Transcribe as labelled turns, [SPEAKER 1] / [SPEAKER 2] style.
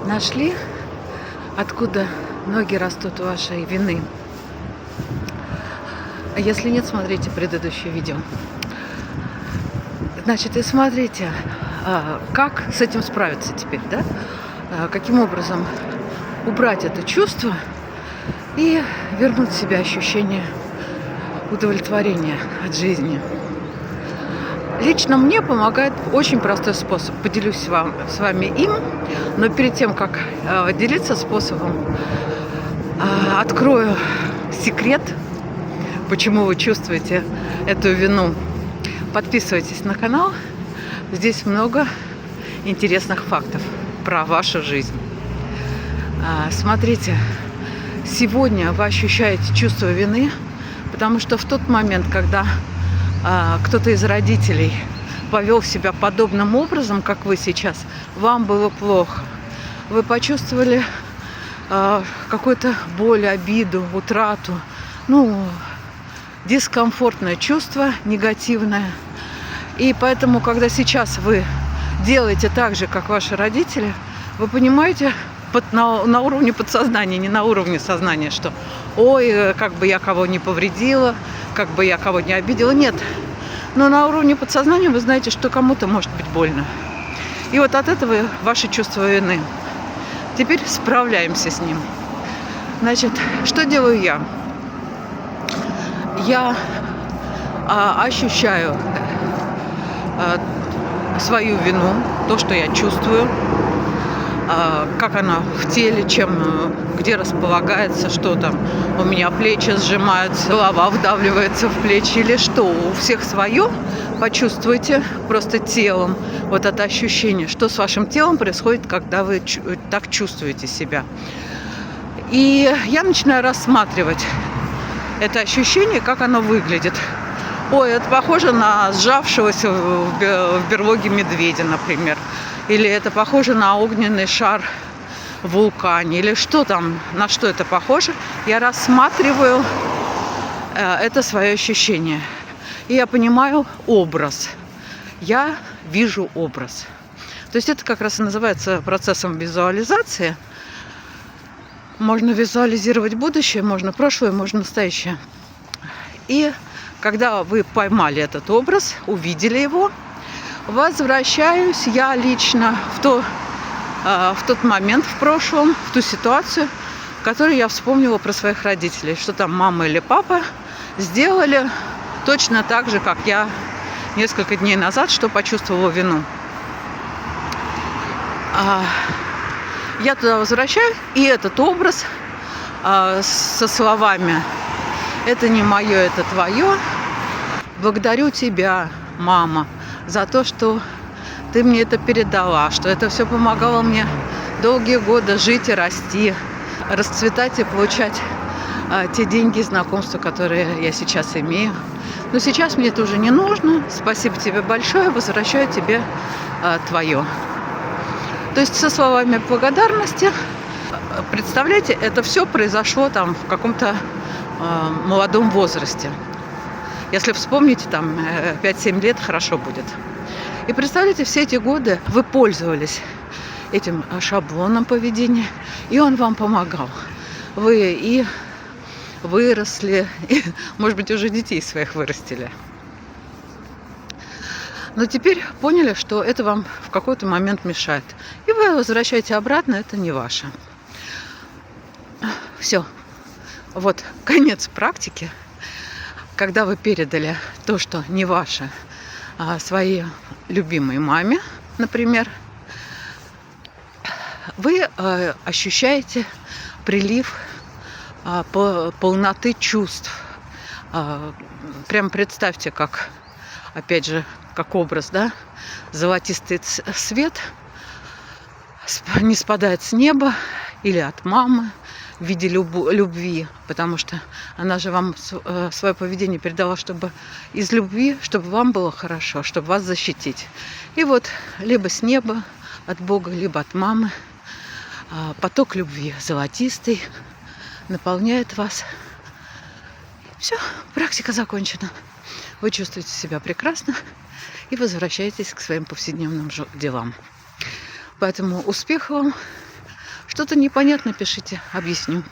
[SPEAKER 1] Нашли, откуда ноги растут у вашей вины? А если нет, смотрите предыдущее видео. Значит, и смотрите, как с этим справиться теперь, да? Каким образом убрать это чувство и вернуть себе ощущение удовлетворения от жизни. Лично мне помогает очень простой способ. Поделюсь с вами им, но перед тем, как делиться способом, открою секрет, почему вы чувствуете эту вину. Подписывайтесь на канал. Здесь много интересных фактов про вашу жизнь. Смотрите, сегодня вы ощущаете чувство вины, потому что в тот момент, когда кто-то из родителей повел себя подобным образом, как вы сейчас, вам было плохо. Вы почувствовали какую-то боль, обиду, утрату, дискомфортное чувство, негативное. И поэтому, когда сейчас вы делаете так же, как ваши родители, вы понимаете на уровне подсознания, не на уровне сознания, что ой, как бы я кого не повредила, как бы я кого не обидела. Нет. Но на уровне подсознания вы знаете, что кому-то может быть больно. И вот от этого ваше чувство вины. Теперь справляемся с ним. Значит, что делаю я? Я ощущаю свою вину, то, что я чувствую, как она в теле, где располагается, что там у меня плечи сжимаются, голова вдавливается в плечи или что. У всех свое. Почувствуйте просто телом вот это ощущение, что с вашим телом происходит, когда вы так чувствуете себя. И я начинаю рассматривать это ощущение, как оно выглядит. Ой, это похоже на сжавшегося в берлоге медведя, например. Или это похоже на огненный шар в вулкане. Или что там, на что это похоже. Я рассматриваю это свое ощущение. И я понимаю образ. Я вижу образ. То есть это как раз и называется процессом визуализации. Можно визуализировать будущее, можно прошлое, можно настоящее. И когда вы поймали этот образ, увидели его, возвращаюсь я лично в тот момент в прошлом, в ту ситуацию, в которой я вспомнила про своих родителей, что там мама или папа сделали точно так же, как я несколько дней назад, что почувствовала вину. Я туда возвращаюсь, и этот образ со словами «это не мое, это твое». Благодарю тебя, мама, за то, что ты мне это передала, что это все помогало мне долгие годы жить и расти, расцветать и получать те деньги и знакомства, которые я сейчас имею. Но сейчас мне это уже не нужно. Спасибо тебе большое, возвращаю тебе твое. То есть со словами благодарности, представляете, это все произошло там в каком-то молодом возрасте. Если вспомните, там 5-7 лет, хорошо будет. И представляете, все эти годы вы пользовались этим шаблоном поведения, и он вам помогал. Вы и выросли, и, может быть, уже детей своих вырастили. Но теперь поняли, что это вам в какой-то момент мешает. И вы возвращаете обратно, это не ваше. Все. Вот конец практики. Когда вы передали то, что не ваше, своей любимой маме, например, вы ощущаете прилив полноты чувств. Прям представьте, как, опять же, как образ, да, золотистый свет не спадает с неба или от мамы в виде любви, потому что она же вам свое поведение передала, чтобы из любви, чтобы вам было хорошо, чтобы вас защитить. И вот либо с неба, от Бога, либо от мамы поток любви золотистый наполняет вас. Все, практика закончена. Вы чувствуете себя прекрасно и возвращаетесь к своим повседневным делам. Поэтому успехов вам, Что-то непонятно, пишите, объясню.